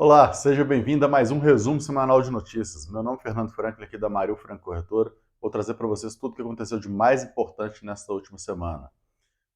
Olá, seja bem-vindo a mais um resumo semanal de notícias. Meu nome é Fernando Franklin, aqui da Maril Franco Corretora. Vou trazer para vocês tudo o que aconteceu de mais importante nesta última semana.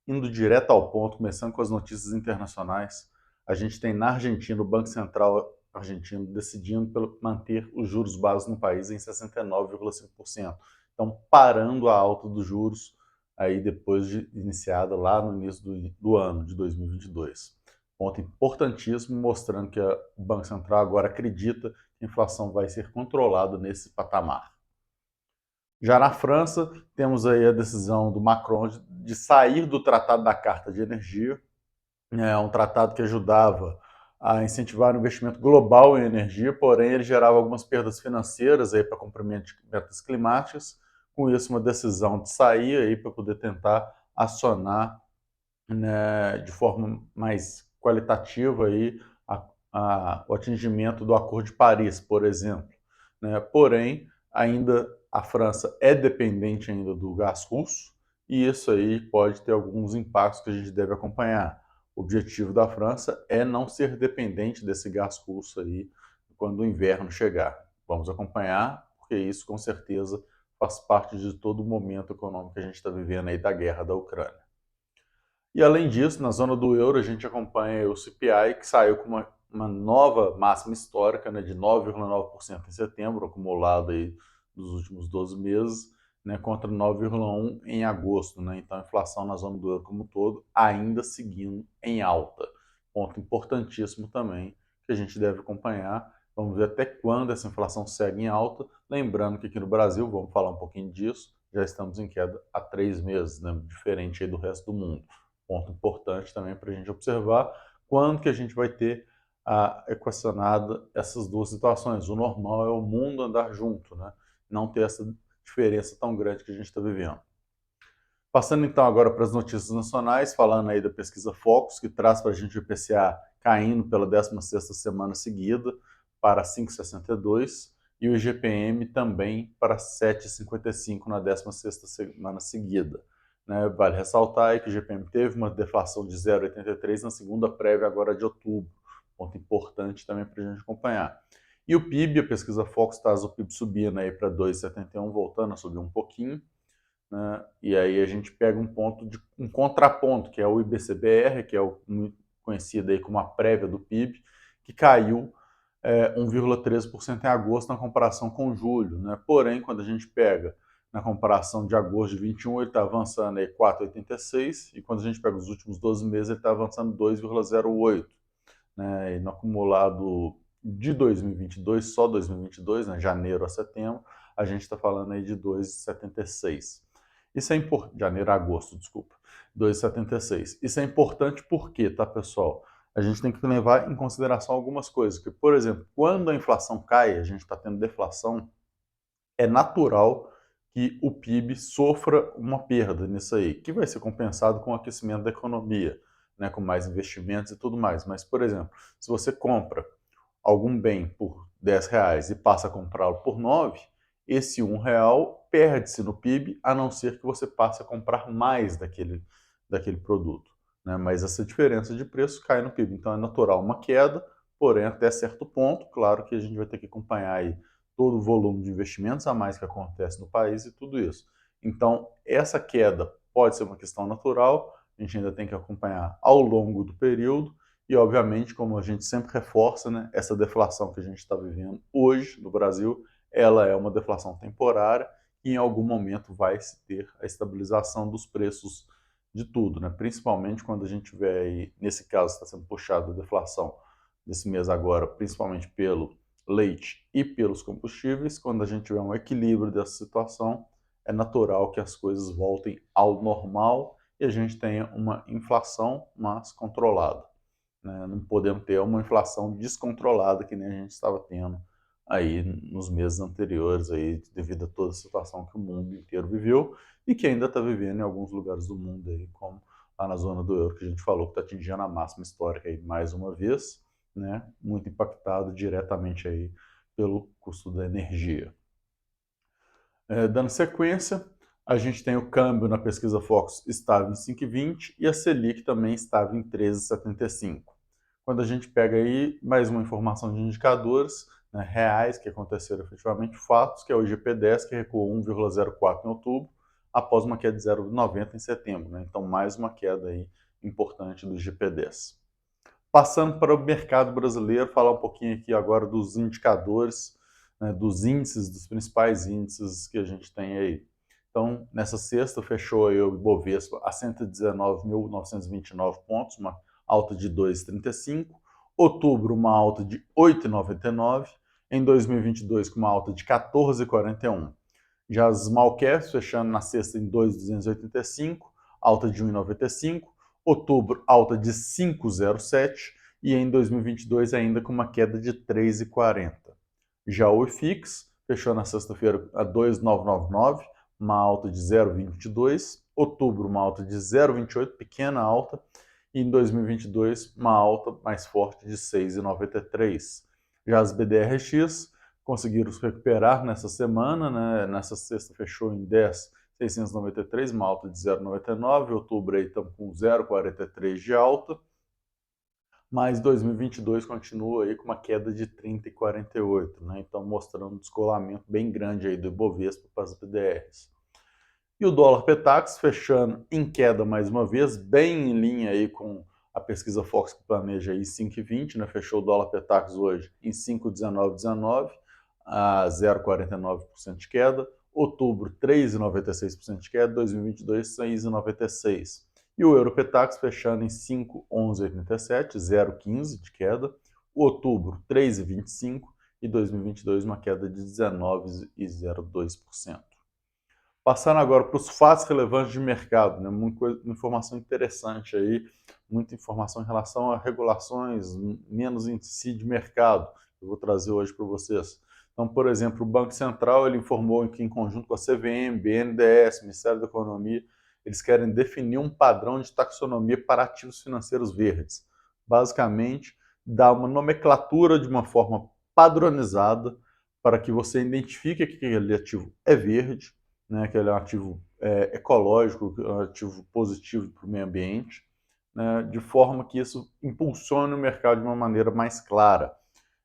Indo direto ao ponto, começando com as notícias internacionais, a gente tem na Argentina o Banco Central argentino decidindo manter os juros básicos no país em 69,5%. Então, parando a alta dos juros aí depois de iniciada lá no início do ano de 2022. Ponto importantíssimo, mostrando que o Banco Central agora acredita que a inflação vai ser controlada nesse patamar. Já na França, temos aí a decisão do Macron de sair do Tratado da Carta de Energia, um tratado que ajudava a incentivar o investimento global em energia, porém ele gerava algumas perdas financeiras aí para cumprimento de metas climáticas. Com isso, uma decisão de sair aí para poder tentar acionar, né, de forma mais qualitativa aí o atingimento do Acordo de Paris, por exemplo, né? Porém, ainda a França é dependente ainda do gás russo e isso aí pode ter alguns impactos que a gente deve acompanhar. O objetivo da França é não ser dependente desse gás russo aí quando o inverno chegar. Vamos acompanhar, porque isso com certeza faz parte de todo o momento econômico que a gente está vivendo aí da guerra da Ucrânia. E além disso, na zona do euro, a gente acompanha o CPI, que saiu com uma nova máxima histórica, né, de 9,9% em setembro, acumulado aí dos últimos 12 meses, né, contra 9,1% em agosto. Né? Então, a inflação na zona do euro como um todo ainda seguindo em alta. Ponto importantíssimo também que a gente deve acompanhar. Vamos ver até quando essa inflação segue em alta. Lembrando que aqui no Brasil, vamos falar um pouquinho disso, já estamos em queda há 3 meses, né, diferente aí do resto do mundo. Ponto importante também para a gente observar quando que a gente vai ter equacionada essas duas situações. O normal é o mundo andar junto, né? Não ter essa diferença tão grande que a gente está vivendo. Passando então agora para as notícias nacionais, falando aí da pesquisa Focus, que traz para a gente o IPCA caindo pela 16ª semana seguida para 5,62 e o IGPM também para 7,55 na 16ª semana seguida. Né? Vale ressaltar aí que o IGPM teve uma deflação de 0,83 na segunda prévia agora de outubro, ponto importante também para a gente acompanhar. E o PIB, a pesquisa Focus traz o PIB subindo aí para 2,71, voltando a subir um pouquinho. Né? E aí a gente pega um contraponto, que é o IBCBR, que é o muito conhecido aí como a prévia do PIB, que caiu 1,13% em agosto na comparação com julho. Né? Porém, quando a gente pega na comparação de agosto de 21, ele está avançando aí 4,86, e quando a gente pega os últimos 12 meses, ele está avançando 2,08. Né? E no acumulado de 2022, só 2022, né? Janeiro a setembro, a gente está falando aí de 2,76. Isso é importante, janeiro a agosto, desculpa, 2,76. Isso é importante porque, tá, pessoal? A gente tem que levar em consideração algumas coisas. Que, por exemplo, quando a inflação cai, a gente está tendo deflação, é natural que o PIB sofra uma perda nisso aí, que vai ser compensado com o aquecimento da economia, né, com mais investimentos e tudo mais. Mas, por exemplo, se você compra algum bem por R$ 10 e passa a comprá-lo por 9, esse R$ 1 perde-se no PIB, a não ser que você passe a comprar mais daquele produto. Né? Mas essa diferença de preço cai no PIB. Então é natural uma queda, porém até certo ponto, claro que a gente vai ter que acompanhar aí todo o volume de investimentos a mais que acontece no país e tudo isso. Então, essa queda pode ser uma questão natural, a gente ainda tem que acompanhar ao longo do período, e, obviamente, como a gente sempre reforça, né, essa deflação que a gente está vivendo hoje no Brasil, ela é uma deflação temporária e em algum momento vai se ter a estabilização dos preços de tudo, né? Principalmente quando a gente tiver aí, nesse caso está sendo puxada a deflação desse mês agora, principalmente pelo leite e pelos combustíveis. Quando a gente tiver um equilíbrio dessa situação, é natural que as coisas voltem ao normal e a gente tenha uma inflação, mas controlada. Né? Não podemos ter uma inflação descontrolada que nem a gente estava tendo aí nos meses anteriores, aí, devido a toda a situação que o mundo inteiro viveu e que ainda está vivendo em alguns lugares do mundo, aí, como lá na zona do euro, que a gente falou que está atingindo a máxima histórica aí mais uma vez, né? Muito impactado diretamente aí pelo custo da energia. Dando sequência, a gente tem o câmbio na pesquisa Focus estava em 5,20 e a Selic também estava em 13,75. Quando a gente pega aí mais uma informação de indicadores, né, reais que aconteceram efetivamente, fatos, que é o IGP-10, que recuou 1,04 em outubro, após uma queda de 0,90 em setembro. Né? Então, mais uma queda aí importante do IGP-10. Passando para o mercado brasileiro, falar um pouquinho aqui agora dos indicadores, né, dos índices, dos principais índices que a gente tem aí. Então, nessa sexta, fechou aí o Ibovespa a 119.929 pontos, uma alta de 2,35. Outubro, uma alta de 8,99. Em 2022, com uma alta de 14,41. Já as small caps, fechando na sexta em 2,285, alta de 1,95. Outubro, alta de 5,07. E em 2022, ainda com uma queda de 3,40. Já o IFIX, fechou na sexta-feira a 2,999, uma alta de 0,22. Outubro, uma alta de 0,28, pequena alta. E em 2022, uma alta mais forte de 6,93. Já as BDRX conseguiram se recuperar nessa semana, né? Nessa sexta fechou em 10.693, uma alta de 0,99. Outubro aí estamos com 0,43 de alta. Mas 2022 continua aí com uma queda de 30,48, né? Então mostrando um descolamento bem grande aí do Ibovespa para as BDRs. E o dólar Petax fechando em queda mais uma vez, bem em linha aí com a pesquisa Fox que planeja aí 5,20, né? Fechou o dólar Petax hoje em 5,1919, a 0,49% de queda. Outubro, 3,96% de queda. 2022, 6,96%. E o Euro Petax fechando em 5,1187, 0,15% de queda. Outubro, 3,25%. E 2022, uma queda de 19,02%. Passando agora para os fatos relevantes de mercado, né? Muita informação interessante aí, muita informação em relação a regulações, menos em si de mercado, que eu vou trazer hoje para vocês. Então, por exemplo, o Banco Central ele informou que, em conjunto com a CVM, BNDES, Ministério da Economia, eles querem definir um padrão de taxonomia para ativos financeiros verdes. Basicamente, dar uma nomenclatura de uma forma padronizada para que você identifique que aquele ativo é verde, né, que ele é um ativo ecológico, um ativo positivo para o meio ambiente, né, de forma que isso impulsione o mercado de uma maneira mais clara.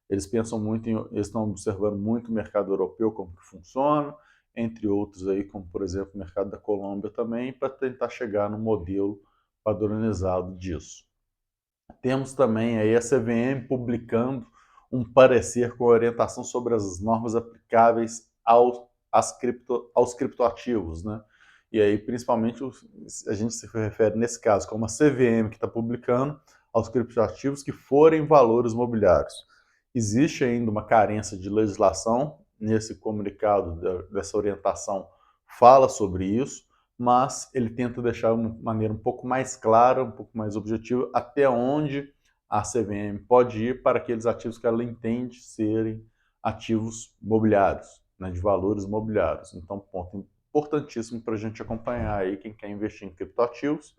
Eles pensam muito eles estão observando muito o mercado europeu, como que funciona, entre outros aí, como por exemplo o mercado da Colômbia também, para tentar chegar no modelo padronizado disso. Temos também aí a CVM publicando um parecer com orientação sobre as normas aplicáveis aos criptoativos, né? E aí, principalmente, a gente se refere, nesse caso, como a CVM que está publicando aos criptoativos que forem valores mobiliários. Existe ainda uma carência de legislação nesse comunicado, dessa orientação fala sobre isso, mas ele tenta deixar de uma maneira um pouco mais clara, um pouco mais objetiva, até onde a CVM pode ir para aqueles ativos que ela entende serem ativos mobiliários, né, de valores mobiliários. Então, ponto importantíssimo para a gente acompanhar aí quem quer investir em criptoativos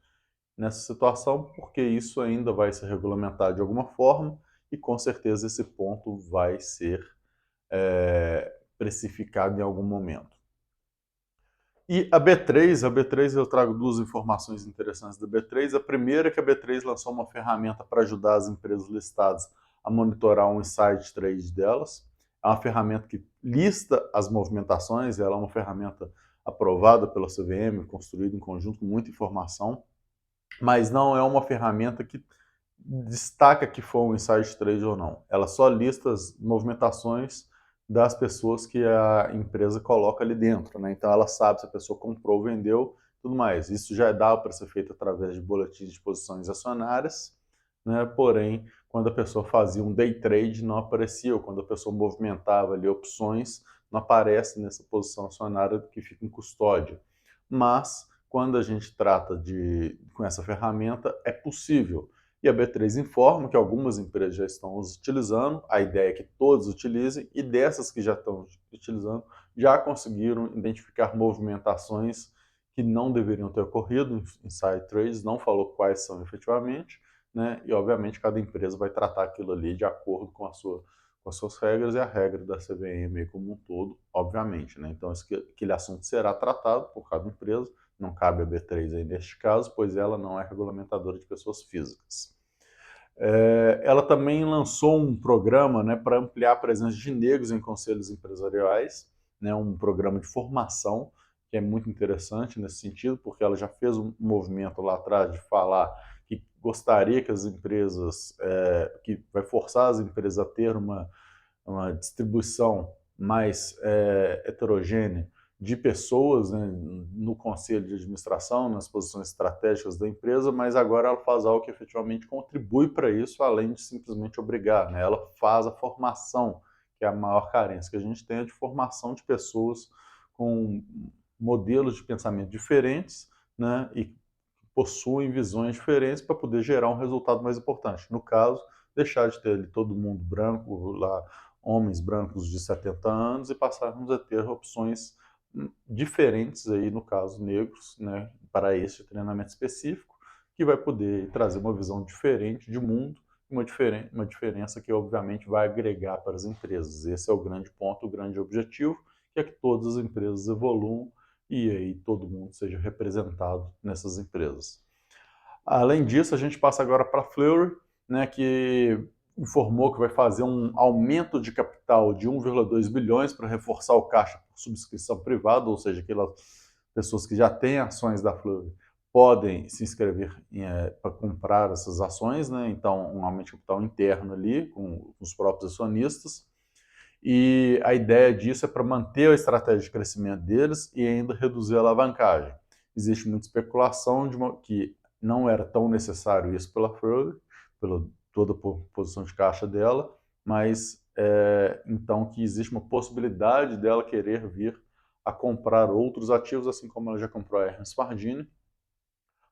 nessa situação, porque isso ainda vai ser regulamentado de alguma forma e com certeza esse ponto vai ser precificado em algum momento. E a B3 eu trago duas informações interessantes da B3. A primeira é que a B3 lançou uma ferramenta para ajudar as empresas listadas a monitorar um insight trade delas. É uma ferramenta que lista as movimentações, ela é uma ferramenta aprovada pela CVM, construída em conjunto com muita informação, mas não é uma ferramenta que destaca que foi um insight trade ou não. Ela só lista as movimentações das pessoas que a empresa coloca ali dentro, né? Então ela sabe se a pessoa comprou, vendeu, tudo mais. Isso já dá para ser feito através de boletins de posições acionárias, né? Porém, quando a pessoa fazia um day trade, não aparecia, ou quando a pessoa movimentava ali opções, não aparece nessa posição acionária que fica em custódia. Mas, quando a gente trata com essa ferramenta, é possível. E a B3 informa que algumas empresas já estão utilizando, a ideia é que todos utilizem, e dessas que já estão utilizando, já conseguiram identificar movimentações que não deveriam ter ocorrido em side trades, não falou quais são efetivamente, né? E obviamente cada empresa vai tratar aquilo ali de acordo com com as suas regras e a regra da CVM como um todo, obviamente, né? Então aquele assunto será tratado por cada empresa, não cabe a B3 aí neste caso, pois ela não é regulamentadora de pessoas físicas. Ela também lançou um programa, né, para ampliar a presença de negros em conselhos empresariais, né, um programa de formação, que é muito interessante nesse sentido, porque ela já fez um movimento lá atrás de falar que gostaria que as empresas, que vai forçar as empresas a ter uma distribuição mais heterogênea de pessoas, né, no conselho de administração, nas posições estratégicas da empresa, mas agora ela faz algo que efetivamente contribui para isso, além de simplesmente obrigar, né? Ela faz a formação, que é a maior carência que a gente tem, é de formação de pessoas com modelos de pensamento diferentes, né, e possuem visões diferentes para poder gerar um resultado mais importante. No caso, deixar de ter ali todo mundo branco, lá, homens brancos de 70 anos, e passarmos a ter opções diferentes, aí, no caso, negros, né, para este treinamento específico, que vai poder trazer uma visão diferente de mundo, uma diferença que, obviamente, vai agregar para as empresas. Esse é o grande ponto, o grande objetivo, que é que todas as empresas evoluam e aí todo mundo seja representado nessas empresas. Além disso, a gente passa agora para a Fleury, né, que informou que vai fazer um aumento de capital de 1,2 bilhões para reforçar o caixa por subscrição privada, ou seja, aquelas pessoas que já têm ações da Fleury podem se inscrever para comprar essas ações, né? Então, um aumento de capital interno ali com os próprios acionistas. E a ideia disso é para manter a estratégia de crescimento deles e ainda reduzir a alavancagem. Existe muita especulação que não era tão necessário isso pela Freuler, pela toda a posição de caixa dela, mas então que existe uma possibilidade dela querer vir a comprar outros ativos, assim como ela já comprou a Ernst Fardini,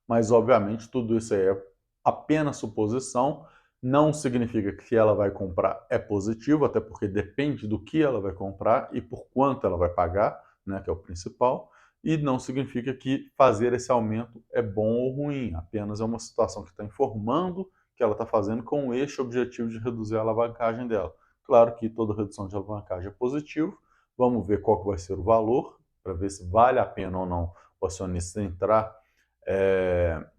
mas obviamente tudo isso é apenas suposição, não significa que ela vai comprar é positivo, até porque depende do que ela vai comprar e por quanto ela vai pagar, né, que é o principal, e não significa que fazer esse aumento é bom ou ruim, apenas é uma situação que está informando que ela está fazendo com este objetivo de reduzir a alavancagem dela. Claro que toda redução de alavancagem é positivo, vamos ver qual que vai ser o valor, para ver se vale a pena ou não o acionista entrar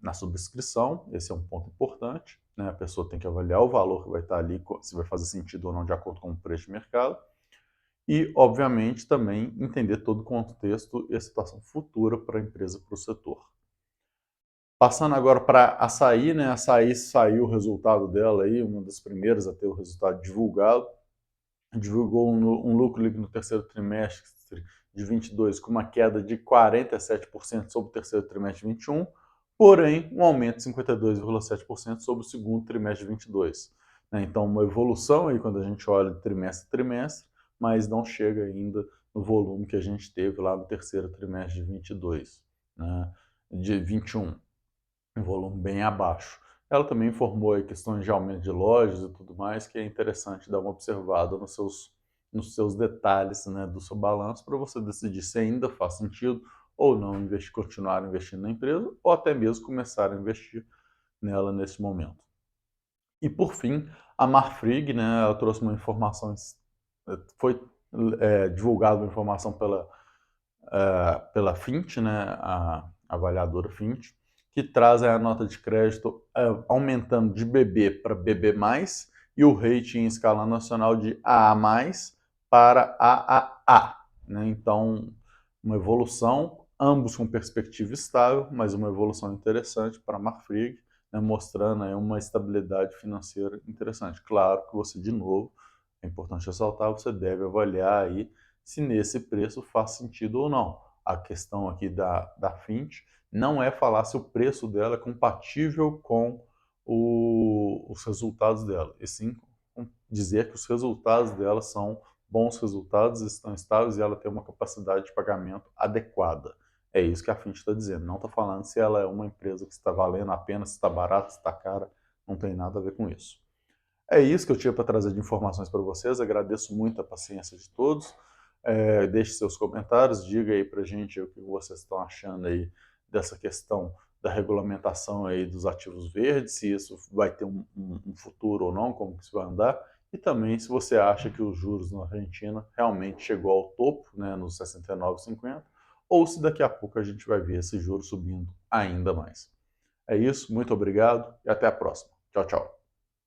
na subscrição, esse é um ponto importante, né? A pessoa tem que avaliar o valor que vai estar ali, se vai fazer sentido ou não de acordo com o preço de mercado, e, obviamente, também entender todo o contexto e a situação futura para a empresa, para o setor. Passando agora para a Açaí, né? A Açaí saiu o resultado dela aí, uma das primeiras a ter o resultado divulgado, divulgou um lucro líquido no terceiro trimestre de 22 com uma queda de 47% sobre o terceiro trimestre de 21, porém um aumento de 52,7% sobre o segundo trimestre de 22. Né? Então uma evolução aí quando a gente olha de trimestre a trimestre, mas não chega ainda no volume que a gente teve lá no terceiro trimestre de 22, né? De 21, um volume bem abaixo. Ela também informou aí questões de aumento de lojas e tudo mais, que é interessante dar uma observada nos seus detalhes, né, do seu balanço, para você decidir se ainda faz sentido ou não investir, continuar investindo na empresa, ou até mesmo começar a investir nela nesse momento. E por fim, a Marfrig, né, ela trouxe uma informação, foi divulgada uma informação pela Fint, né, a avaliadora Fint, que traz a nota de crédito aumentando de BB para BB+, e o rating em escala nacional de AA+, para AAA. Né? Então, uma evolução, ambos com perspectiva estável, mas uma evolução interessante para a Marfrig, né, mostrando aí uma estabilidade financeira interessante. Claro que você, de novo, é importante ressaltar, você deve avaliar aí se nesse preço faz sentido ou não. A questão aqui da Fint não é falar se o preço dela é compatível com os resultados dela, e sim dizer que os resultados dela são bons resultados, estão estáveis e ela tem uma capacidade de pagamento adequada. É isso que a Fint está dizendo. Não está falando se ela é uma empresa que está valendo a pena, se está barata, se está cara. Não tem nada a ver com isso. É isso que eu tinha para trazer de informações para vocês. Agradeço muito a paciência de todos. Deixe seus comentários, diga aí para a gente o que vocês estão achando aí dessa questão da regulamentação aí dos ativos verdes, se isso vai ter um futuro ou não, como que isso vai andar, e também se você acha que os juros na Argentina realmente chegou ao topo, né, nos 69,50, ou se daqui a pouco a gente vai ver esse juro subindo ainda mais. É isso, muito obrigado e até a próxima. Tchau, tchau.